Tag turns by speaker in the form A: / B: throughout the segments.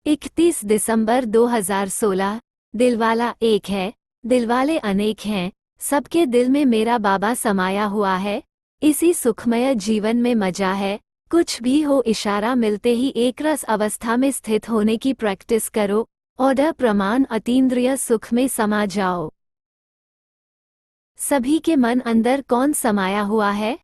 A: 31 दिसंबर 2016। दिलवाला एक है, दिलवाले अनेक हैं, सबके दिल में मेरा बाबा समाया हुआ है। इसी सुखमय जीवन में मजा है, कुछ भी हो इशारा मिलते ही एक रस अवस्था में स्थित होने की प्रैक्टिस करो। ऑर्डर प्रमाण अतीन्द्रिय सुख में समा जाओ। सभी के मन अंदर कौन समाया हुआ है?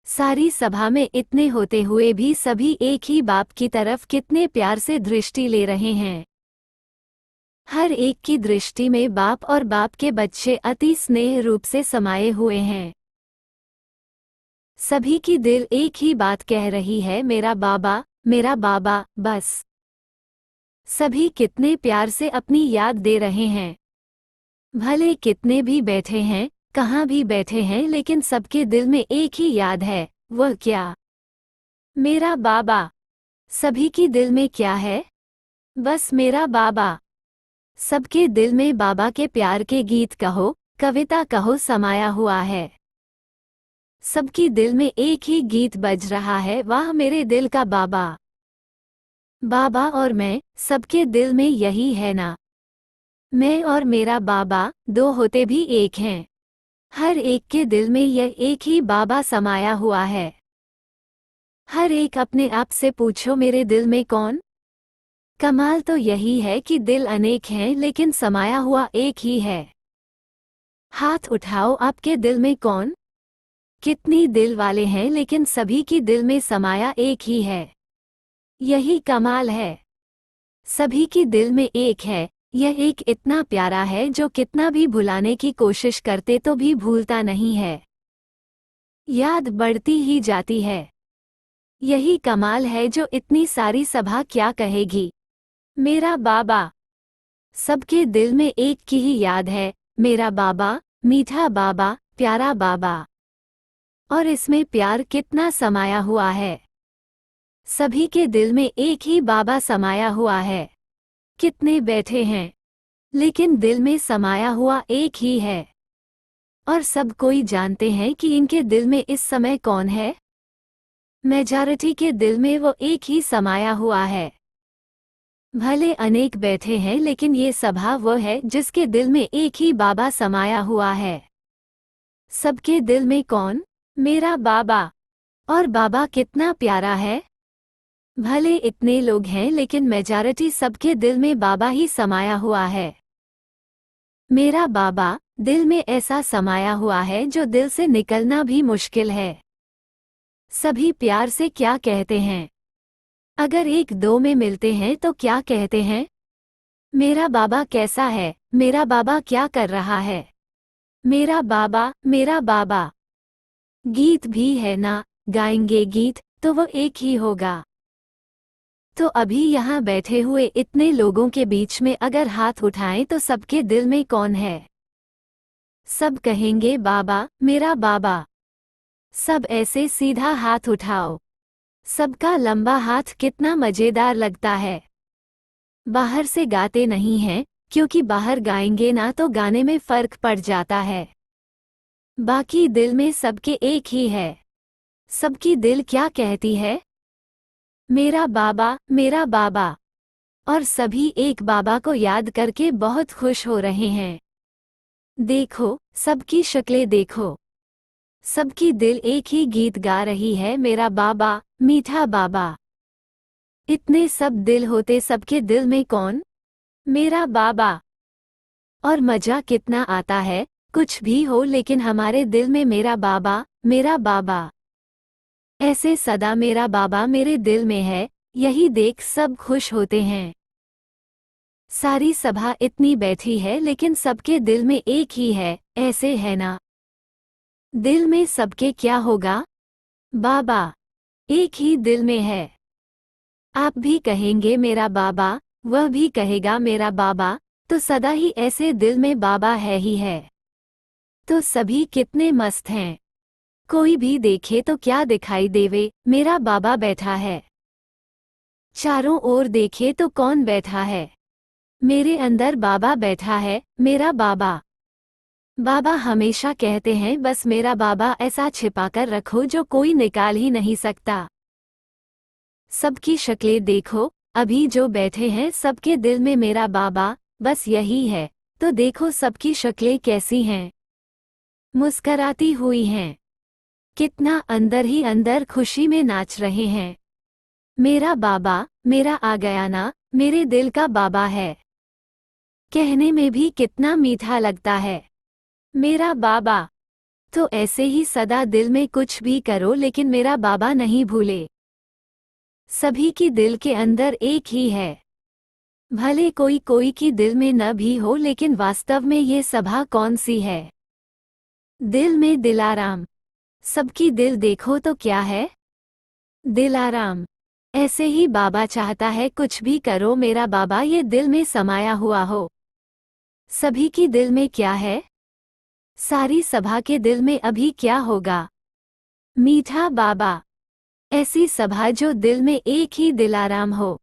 A: सारी सभा में इतने होते हुए भी सभी एक ही बाप की तरफ कितने प्यार से दृष्टि ले रहे हैं। हर एक की दृष्टि में बाप और बाप के बच्चे अति स्नेह रूप से समाये हुए हैं। सभी की दिल एक ही बात कह रही है, मेरा बाबा, मेरा बाबा, बस। सभी कितने प्यार से अपनी याद दे रहे हैं। भले कितने भी बैठे हैं, कहाँ भी बैठे हैं, लेकिन सबके दिल में एक ही याद है। वह क्या? मेरा बाबा। सभी की दिल में क्या है? बस मेरा बाबा। सबके दिल में बाबा के प्यार के गीत कहो, कविता कहो समाया हुआ है। सबकी दिल में एक ही गीत बज रहा है, वाह मेरे दिल का बाबा। बाबा और मैं, सबके दिल में यही है ना। मैं और मेरा बाबा दो होते भी एक हैं। हर एक के दिल में यह एक ही बाबा समाया हुआ है। हर एक अपने आप से पूछो, मेरे दिल में कौन? कमाल तो यही है कि दिल अनेक हैं लेकिन समाया हुआ एक ही है। हाथ उठाओ, आपके दिल में कौन? कितनी दिल वाले हैं लेकिन सभी की दिल में समाया एक ही है। यही कमाल है। सभी की दिल में एक है। यह एक इतना प्यारा है जो कितना भी भुलाने की कोशिश करते तो भी भूलता नहीं है। याद बढ़ती ही जाती है। यही कमाल है जो इतनी सारी सभा क्या कहेगी। मेरा बाबा। सबके दिल में एक की ही याद है, मेरा बाबा, मीठा बाबा, प्यारा बाबा। और इसमें प्यार कितना समाया हुआ है। सभी के दिल में एक ही बाबा समाया हुआ है। कितने बैठे हैं, लेकिन दिल में समाया हुआ एक ही है। और सब कोई जानते हैं कि इनके दिल में इस समय कौन है। मेजॉरिटी के दिल में वो एक ही समाया हुआ है। भले अनेक बैठे हैं लेकिन ये सभा वो है जिसके दिल में एक ही बाबा समाया हुआ है। सबके दिल में कौन? मेरा बाबा। और बाबा कितना प्यारा है। भले इतने लोग हैं लेकिन मेजॉरिटी सबके दिल में बाबा ही समाया हुआ है। मेरा बाबा दिल में ऐसा समाया हुआ है जो दिल से निकलना भी मुश्किल है। सभी प्यार से क्या कहते हैं? अगर एक दो में मिलते हैं तो क्या कहते हैं? मेरा बाबा कैसा है, मेरा बाबा क्या कर रहा है, मेरा बाबा, मेरा बाबा। गीत भी है ना, गाएंगे गीत तो वो एक ही होगा। तो अभी यहाँ बैठे हुए इतने लोगों के बीच में अगर हाथ उठाएं तो सबके दिल में कौन है? सब कहेंगे बाबा, मेरा बाबा। सब ऐसे सीधा हाथ उठाओ। सबका लंबा हाथ कितना मजेदार लगता है। बाहर से गाते नहीं हैं, क्योंकि बाहर गाएंगे ना तो गाने में फर्क पड़ जाता है। बाकी दिल में सबके एक ही है। सबकी दिल क्या कहती है? मेरा बाबा, मेरा बाबा। और सभी एक बाबा को याद करके बहुत खुश हो रहे हैं। देखो, सबकी शक्लें देखो। सबकी दिल एक ही गीत गा रही है, मेरा बाबा, मीठा बाबा। इतने सब दिल होते सबके दिल में कौन? मेरा बाबा। और मजा कितना आता है, कुछ भी हो लेकिन हमारे दिल में मेरा बाबा, मेरा बाबा। ऐसे सदा मेरा बाबा मेरे दिल में है, यही देख सब खुश होते हैं। सारी सभा इतनी बैठी है लेकिन सबके दिल में एक ही है, ऐसे है ना। दिल में सबके क्या होगा? बाबा। एक ही दिल में है। आप भी कहेंगे मेरा बाबा, वह भी कहेगा मेरा बाबा, तो सदा ही ऐसे दिल में बाबा है ही है। तो सभी कितने मस्त हैं। कोई भी देखे तो क्या दिखाई देवे, मेरा बाबा बैठा है। चारों ओर देखे तो कौन बैठा है? मेरे अंदर बाबा बैठा है, मेरा बाबा। बाबा हमेशा कहते हैं बस मेरा बाबा ऐसा छिपाकर रखो जो कोई निकाल ही नहीं सकता। सबकी शक्लें देखो, अभी जो बैठे हैं सबके दिल में मेरा बाबा बस यही है। तो देखो सबकी शक्लें कैसी हैं, मुस्कराती हुई हैं, कितना अंदर ही अंदर खुशी में नाच रहे हैं। मेरा बाबा, मेरा आ गया ना, मेरे दिल का बाबा है। कहने में भी कितना मीठा लगता है, मेरा बाबा। तो ऐसे ही सदा दिल में कुछ भी करो लेकिन मेरा बाबा नहीं भूले। सभी की दिल के अंदर एक ही है, भले कोई कोई की दिल में न भी हो, लेकिन वास्तव में ये सभा कौन सी है? दिल में दिलाराम। सबकी दिल देखो तो क्या है? दिलाराम। ऐसे ही बाबा चाहता है कुछ भी करो मेरा बाबा ये दिल में समाया हुआ हो। सभी की दिल में क्या है? सारी सभा के दिल में अभी क्या होगा? मीठा बाबा। ऐसी सभा जो दिल में एक ही दिलाराम हो।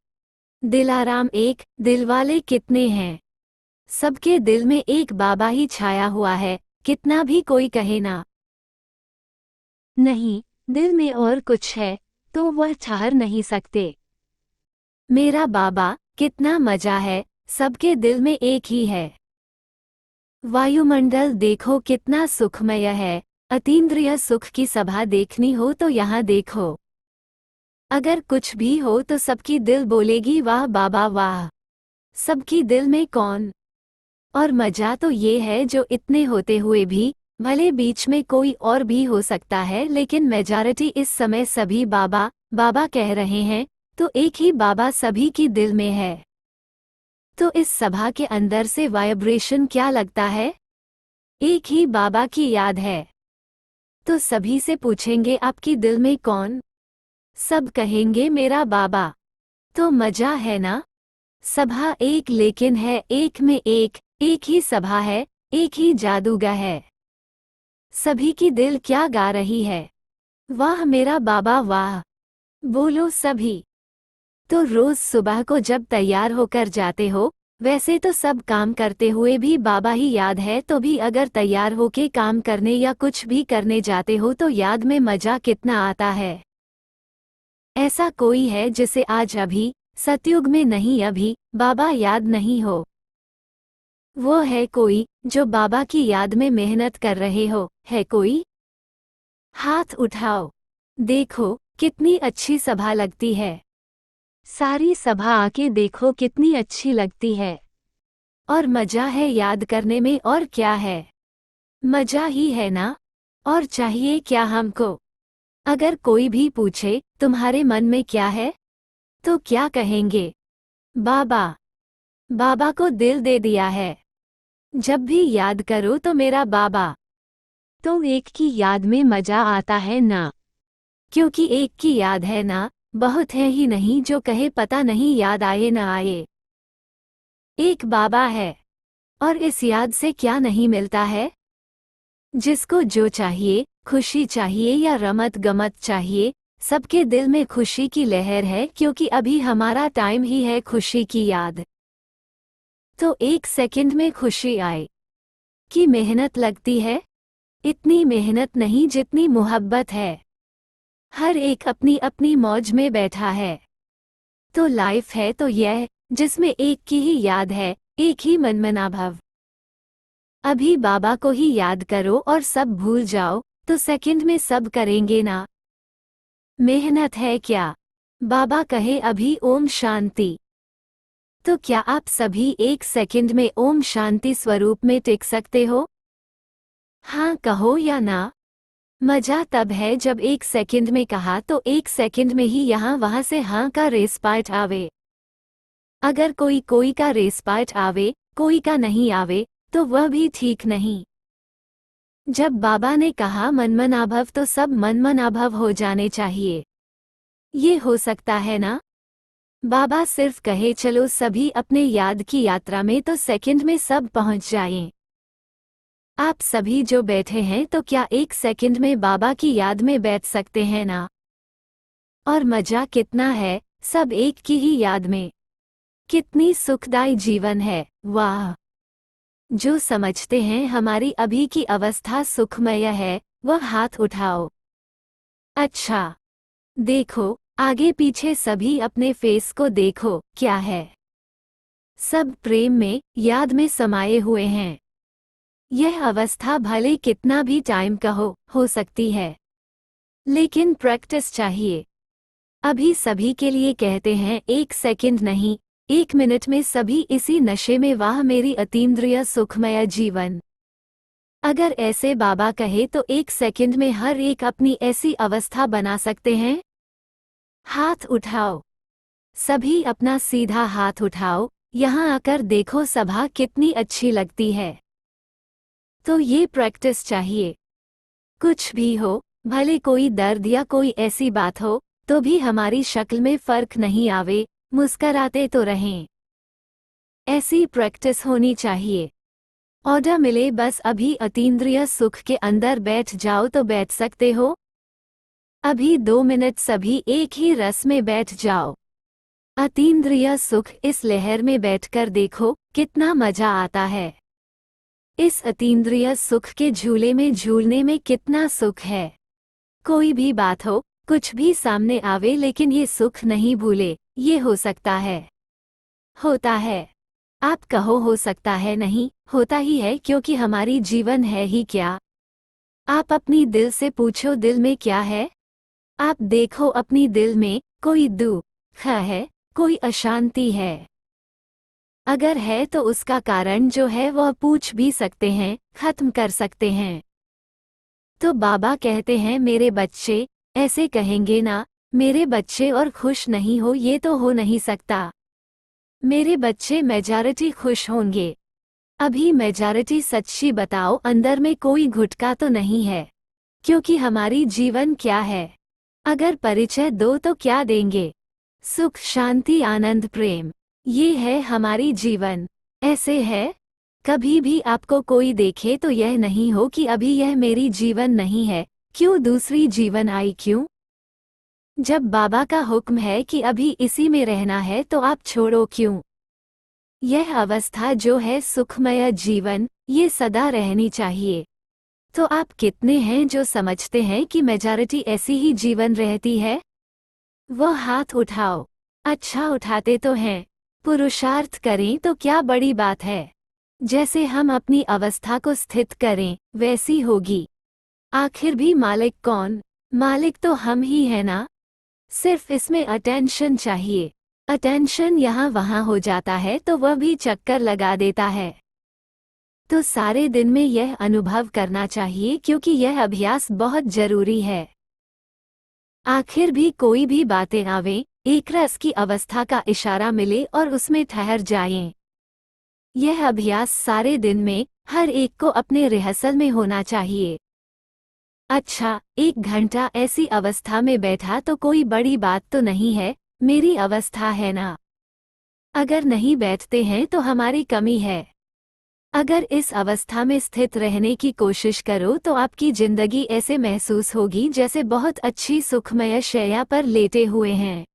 A: दिलाराम एक, दिलवाले कितने हैं? सबके दिल में एक बाबा ही छाया हुआ है, कितना भी कोई कहे ना। नहीं, दिल में और कुछ है, तो वह ठहर नहीं सकते। मेरा बाबा, कितना मजा है, सबके दिल में एक ही है। वायुमंडल देखो कितना सुखमय है, अतीन्द्रिय सुख की सभा देखनी हो तो यहाँ देखो। अगर कुछ भी हो तो सबकी दिल बोलेगी वाह बाबा वाह। सबकी दिल में कौन? और मजा तो ये है जो इतने होते हुए भी, भले बीच में कोई और भी हो सकता है लेकिन मेजॉरिटी इस समय सभी बाबा बाबा कह रहे हैं, तो एक ही बाबा सभी की दिल में है। तो इस सभा के अंदर से वाइब्रेशन क्या लगता है? एक ही बाबा की याद है। तो सभी से पूछेंगे आपकी दिल में कौन? सब कहेंगे मेरा बाबा। तो मजा है ना? सभा एक लेकिन है एक में एक ही सभा है, एक ही जादूगर है। सभी की दिल क्या गा रही है? वाह मेरा बाबा वाह। बोलो सभी। तो रोज सुबह को जब तैयार होकर जाते हो, वैसे तो सब काम करते हुए भी बाबा ही याद है, तो भी अगर तैयार होके काम करने या कुछ भी करने जाते हो तो याद में मजा कितना आता है। ऐसा कोई है जिसे आज अभी सतयुग में नहीं अभी बाबा याद नहीं हो? वो है कोई जो बाबा की याद में मेहनत कर रहे हो? है कोई? हाथ उठाओ। देखो कितनी अच्छी सभा लगती है। सारी सभा आके देखो कितनी अच्छी लगती है। और मजा है याद करने में, और क्या है? मजा ही है ना? और चाहिए क्या हमको? अगर कोई भी पूछे तुम्हारे मन में क्या है, तो क्या कहेंगे? बाबा। बाबा को दिल दे दिया है। जब भी याद करो तो मेरा बाबा। तो एक की याद में मजा आता है ना? क्योंकि एक की याद है ना, बहुत है ही नहीं जो कहे पता नहीं याद आए न आए। एक बाबा है, और इस याद से क्या नहीं मिलता है? जिसको जो चाहिए, खुशी चाहिए या रमत गमत चाहिए, सबके दिल में खुशी की लहर है, क्योंकि अभी हमारा टाइम ही है खुशी की याद। तो एक सेकंड में खुशी आए कि मेहनत लगती है? इतनी मेहनत नहीं जितनी मोहब्बत है। हर एक अपनी अपनी मौज में बैठा है। तो लाइफ है तो यह जिसमें एक की ही याद है, एक ही मनमना भव। अभी बाबा को ही याद करो और सब भूल जाओ, तो सेकंड में सब करेंगे ना। मेहनत है क्या? बाबा कहे अभी ओम शांति। तो क्या आप सभी एक सेकंड में ओम शांति स्वरूप में टिक सकते हो? हाँ कहो या ना? मजा तब है जब एक सेकंड में कहा तो एक सेकंड में ही यहाँ वहाँ से हाँ का रेस्पाइट आवे। अगर कोई कोई का रेस्पाइट आवे, कोई का नहीं आवे, तो वह भी ठीक नहीं। जब बाबा ने कहा मनमनाभव तो सब मनमनाभव हो जाने चाहिए। ये हो सकता है ना? बाबा सिर्फ कहे चलो सभी अपने याद की यात्रा में, तो सेकंड में सब पहुंच जाएं। आप सभी जो बैठे हैं तो क्या एक सेकंड में बाबा की याद में बैठ सकते हैं ना? और मजा कितना है, सब एक की ही याद में। कितनी सुखदायी जीवन है, वाह। जो समझते हैं हमारी अभी की अवस्था सुखमय है, वह हाथ उठाओ। अच्छा, देखो आगे पीछे सभी अपने फेस को देखो, क्या है? सब प्रेम में, याद में समाये हुए हैं। यह अवस्था भले कितना भी टाइम का हो सकती है, लेकिन प्रैक्टिस चाहिए। अभी सभी के लिए कहते हैं 1 सेकंड नहीं, 1 मिनट में सभी इसी नशे में, वाह मेरी अतीन्द्रिय सुखमय जीवन। अगर ऐसे बाबा कहे तो 1 सेकंड में हर एक अपनी ऐसी अवस्था बना सकते हैं। हाथ उठाओ, सभी अपना सीधा हाथ उठाओ, यहाँ आकर देखो सभा कितनी अच्छी लगती है। तो ये प्रैक्टिस चाहिए। कुछ भी हो, भले कोई दर्द या कोई ऐसी बात हो, तो भी हमारी शक्ल में फर्क नहीं आवे, मुस्कराते तो रहें। ऐसी प्रैक्टिस होनी चाहिए। ऑर्डर मिले बस अभी अतीन्द्रिय सुख के अंदर बैठ जाओ तो बैठ सकते हो। अभी 2 मिनट सभी एक ही रस में बैठ जाओ। अतीन्द्रिय सुख इस लहर में बैठकर देखो कितना मजा आता है। इस अतीन्द्रिय सुख के झूले में झूलने में कितना सुख है। कोई भी बात हो, कुछ भी सामने आवे, लेकिन ये सुख नहीं भूले। ये हो सकता है, होता है। आप कहो हो सकता है, नहीं होता ही है, क्योंकि हमारी जीवन है ही क्या। आप अपनी दिल से पूछो दिल में क्या है। आप देखो अपनी दिल में कोई दुख है, कोई अशांति है। अगर है तो उसका कारण जो है वह पूछ भी सकते हैं, खत्म कर सकते हैं। तो बाबा कहते हैं मेरे बच्चे, ऐसे कहेंगे ना मेरे बच्चे और खुश नहीं हो, ये तो हो नहीं सकता। मेरे बच्चे मेजॉरिटी खुश होंगे। अभी मेजॉरिटी सच्ची बताओ, अंदर में कोई घुटका तो नहीं है, क्योंकि हमारी जीवन क्या है। अगर परिचय दो तो क्या देंगे? सुख, शांति, आनंद, प्रेम, ये है हमारी जीवन। ऐसे है, कभी भी आपको कोई देखे तो यह नहीं हो कि अभी यह मेरी जीवन नहीं है, क्यों दूसरी जीवन आई क्यों? जब बाबा का हुक्म है कि अभी इसी में रहना है तो आप छोड़ो क्यों? यह अवस्था जो है सुखमय जीवन, ये सदा रहनी चाहिए। तो आप कितने हैं जो समझते हैं कि मेजॉरिटी ऐसी ही जीवन रहती है? वह हाथ उठाओ। अच्छा उठाते तो हैं। पुरुषार्थ करें तो क्या बड़ी बात है। जैसे हम अपनी अवस्था को स्थित करें वैसी होगी। आखिर भी मालिक कौन? मालिक तो हम ही है ना। सिर्फ इसमें अटेंशन चाहिए। अटेंशन यहाँ वहाँ हो जाता है तो वह भी चक्कर लगा देता है। तो सारे दिन में यह अनुभव करना चाहिए, क्योंकि यह अभ्यास बहुत जरूरी है। आखिर भी कोई भी बातें आवे, एक रस की अवस्था का इशारा मिले और उसमें ठहर जाएं। यह अभ्यास सारे दिन में हर एक को अपने रिहर्सल में होना चाहिए। अच्छा, 1 घंटा ऐसी अवस्था में बैठा तो कोई बड़ी बात तो नहीं है, मेरी अवस्था है ना। अगर नहीं बैठते हैं तो हमारी कमी है। अगर इस अवस्था में स्थित रहने की कोशिश करो तो आपकी जिंदगी ऐसे महसूस होगी जैसे बहुत अच्छी सुखमय शैया पर लेटे हुए हैं।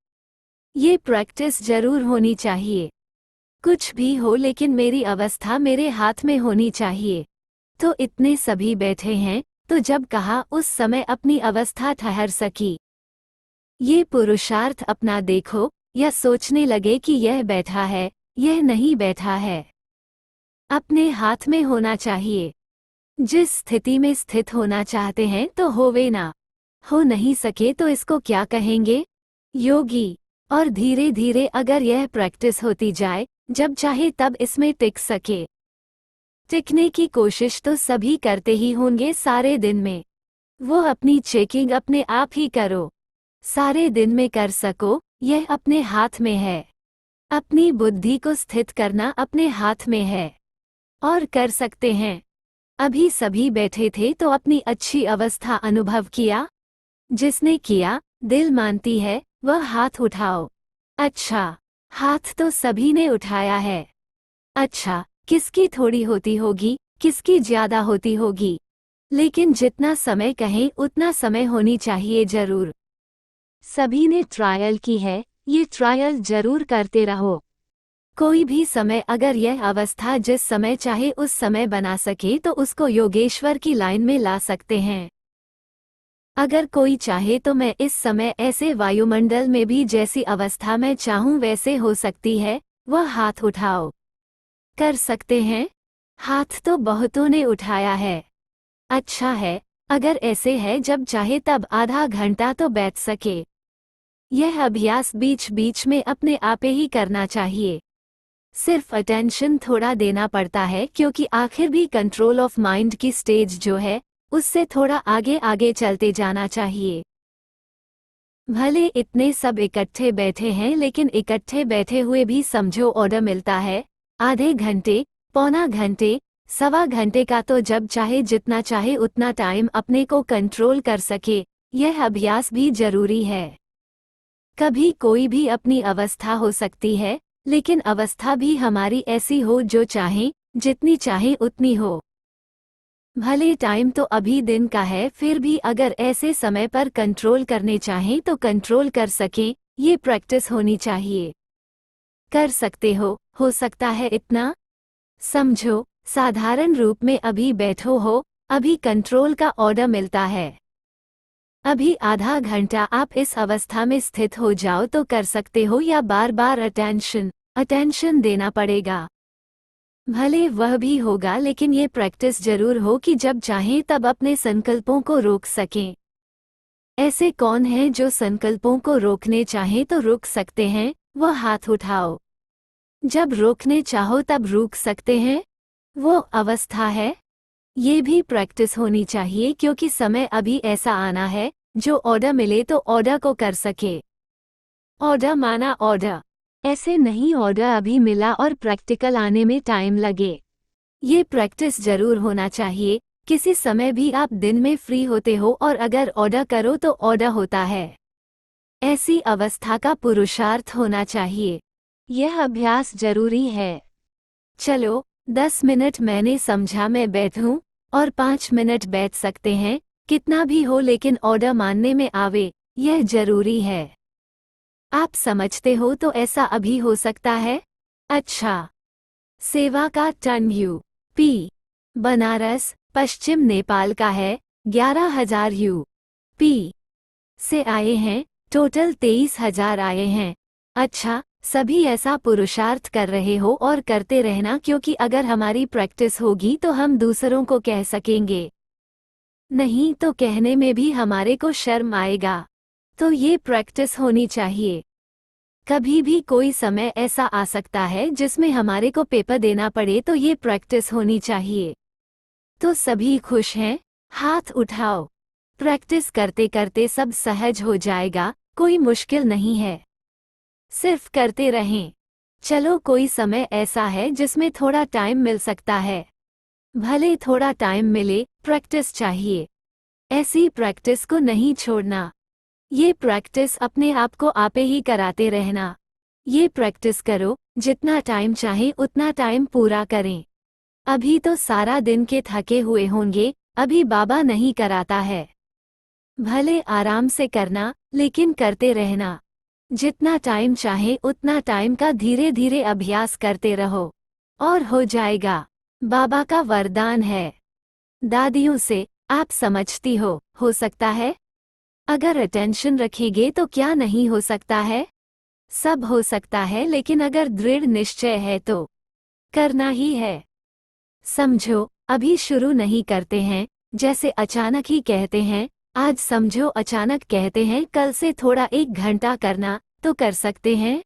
A: ये प्रैक्टिस जरूर होनी चाहिए। कुछ भी हो, लेकिन मेरी अवस्था मेरे हाथ में होनी चाहिए। तो इतने सभी बैठे हैं, तो जब कहा उस समय अपनी अवस्था ठहर सकी। ये पुरुषार्थ अपना देखो, या सोचने लगे कि यह बैठा है, यह नहीं बैठा है। अपने हाथ में होना चाहिए। जिस स्थिति में स्थित होना चाहते हैं तो होवे ना। हो नहीं सके तो इसको क्या कहेंगे? योगी। और धीरे धीरे अगर यह प्रैक्टिस होती जाए, जब चाहे तब इसमें टिक सके। टिकने की कोशिश तो सभी करते ही होंगे सारे दिन में। वो अपनी चेकिंग अपने आप ही करो। सारे दिन में कर सको, यह अपने हाथ में है। अपनी बुद्धि को स्थित करना अपने हाथ में है, और कर सकते हैं। अभी सभी बैठे थे तो अपनी अच्छी अवस्था अनुभव किया। जिसने किया, दिल मानती है, वह हाथ उठाओ। अच्छा, हाथ तो सभी ने उठाया है। अच्छा, किसकी थोड़ी होती होगी, किसकी ज्यादा होती होगी, लेकिन जितना समय कहें उतना समय होनी चाहिए जरूर। सभी ने ट्रायल की है, ये ट्रायल जरूर करते रहो। कोई भी समय अगर यह अवस्था जिस समय चाहे उस समय बना सके तो उसको योगेश्वर की लाइन में ला सकते हैं। अगर कोई चाहे तो मैं इस समय ऐसे वायुमंडल में भी जैसी अवस्था मैं चाहूं वैसे हो सकती है, वह हाथ उठाओ। कर सकते हैं? हाथ तो बहुतों ने उठाया है। अच्छा है, अगर ऐसे है जब चाहे तब आधा घंटा तो बैठ सके। यह अभ्यास बीच बीच में अपने आप ही करना चाहिए। सिर्फ अटेंशन थोड़ा देना पड़ता है क्योंकि आखिर भी कंट्रोल ऑफ माइंड की स्टेज जो है उससे थोड़ा आगे आगे चलते जाना चाहिए। भले इतने सब इकट्ठे बैठे हैं लेकिन इकट्ठे बैठे हुए भी समझो ऑर्डर मिलता है, आधे घंटे, पौना घंटे, सवा घंटे का, तो जब चाहे जितना चाहे उतना टाइम अपने को कंट्रोल कर सके, यह अभ्यास भी जरूरी है। कभी कोई भी अपनी अवस्था हो सकती है, लेकिन अवस्था भी हमारी ऐसी हो जो चाहे, जितनी चाहे उतनी हो। भले टाइम तो अभी दिन का है, फिर भी अगर ऐसे समय पर कंट्रोल करने चाहें तो कंट्रोल कर सकें, ये प्रैक्टिस होनी चाहिए। कर सकते हो सकता है इतना? समझो, साधारण रूप में अभी बैठो हो, अभी कंट्रोल का ऑर्डर मिलता है। अभी आधा घंटा आप इस अवस्था में स्थित हो जाओ तो कर सकते हो, या बार बार अटेंशन देना पड़ेगा। भले वह भी होगा, लेकिन ये प्रैक्टिस जरूर हो कि जब चाहें तब अपने संकल्पों को रोक सकें। ऐसे कौन हैं जो संकल्पों को रोकने चाहें तो रोक सकते हैं? वह हाथ उठाओ। जब रोकने चाहो तब रोक सकते हैं? वो अवस्था है। ये भी प्रैक्टिस होनी चाहिए क्योंकि समय अभी ऐसा आना है जो ऑर्डर मिले तो ऑर्डर को कर सके। ऑर्डर माना ऑर्डर, ऐसे नहीं ऑर्डर अभी मिला और प्रैक्टिकल आने में टाइम लगे। ये प्रैक्टिस जरूर होना चाहिए। किसी समय भी आप दिन में फ्री होते हो और अगर ऑर्डर करो तो ऑर्डर होता है। ऐसी अवस्था का पुरुषार्थ होना चाहिए। यह अभ्यास जरूरी है। चलो, 10 मिनट मैंने समझा मैं बैठूं, और 5 मिनट बैठ सकते हैं, कितना भी हो लेकिन ऑर्डर मानने में आवे, यह जरूरी है। आप समझते हो तो ऐसा अभी हो सकता है? अच्छा। सेवा का टन यूपी, बनारस, पश्चिम नेपाल का है, 11,000 यूपी से आए हैं, टोटल 23,000 आए हैं। अच्छा, सभी ऐसा पुरुषार्थ कर रहे हो और करते रहना, क्योंकि अगर हमारी प्रैक्टिस होगी तो हम दूसरों को कह सकेंगे। नहीं तो कहने में भी हमारे को शर्म आएगा। तो ये प्रैक्टिस होनी चाहिए। कभी भी कोई समय ऐसा आ सकता है जिसमें हमारे को पेपर देना पड़े, तो ये प्रैक्टिस होनी चाहिए। तो सभी खुश हैं? हाथ उठाओ। प्रैक्टिस करते करते सब सहज हो जाएगा, कोई मुश्किल नहीं है। सिर्फ करते रहें। चलो, कोई समय ऐसा है जिसमें थोड़ा टाइम मिल सकता है। भले थोड़ा टाइम मिले, प्रैक्टिस चाहिए। ऐसी प्रैक्टिस को नहीं छोड़ना। ये प्रैक्टिस अपने आप को आपे ही कराते रहना। ये प्रैक्टिस करो, जितना टाइम चाहे उतना टाइम पूरा करें। अभी तो सारा दिन के थके हुए होंगे, अभी बाबा नहीं कराता है। भले आराम से करना, लेकिन करते रहना। जितना टाइम चाहे उतना टाइम का धीरे धीरे अभ्यास करते रहो, और हो जाएगा। बाबा का वरदान है। दादियों से, आप समझती हो सकता है? अगर अटेंशन रखोगे तो क्या नहीं हो सकता है? सब हो सकता है, लेकिन अगर दृढ़ निश्चय है तो करना ही है। समझो, अभी शुरू नहीं करते हैं, जैसे अचानक ही कहते हैं, आज समझो अचानक कहते हैं कल से थोड़ा 1 घंटा करना, तो कर सकते हैं?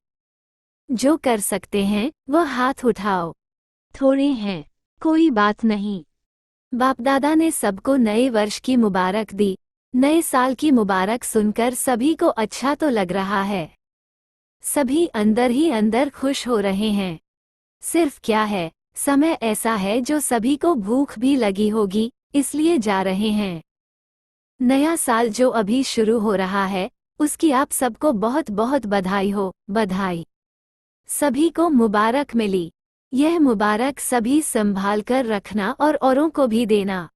A: जो कर सकते हैं वह हाथ उठाओ। थोड़े हैं, कोई बात नहीं। बाप दादा ने सबको नए वर्ष की मुबारक दी। नए साल की मुबारक सुनकर सभी को अच्छा तो लग रहा है। सभी अंदर ही अंदर खुश हो रहे हैं। सिर्फ क्या है, समय ऐसा है जो सभी को भूख भी लगी होगी, इसलिए जा रहे हैं। नया साल जो अभी शुरू हो रहा है, उसकी आप सबको बहुत बहुत बधाई हो, बधाई। सभी को मुबारक मिली। यह मुबारक सभी संभाल कर रखना और औरों को भी देना।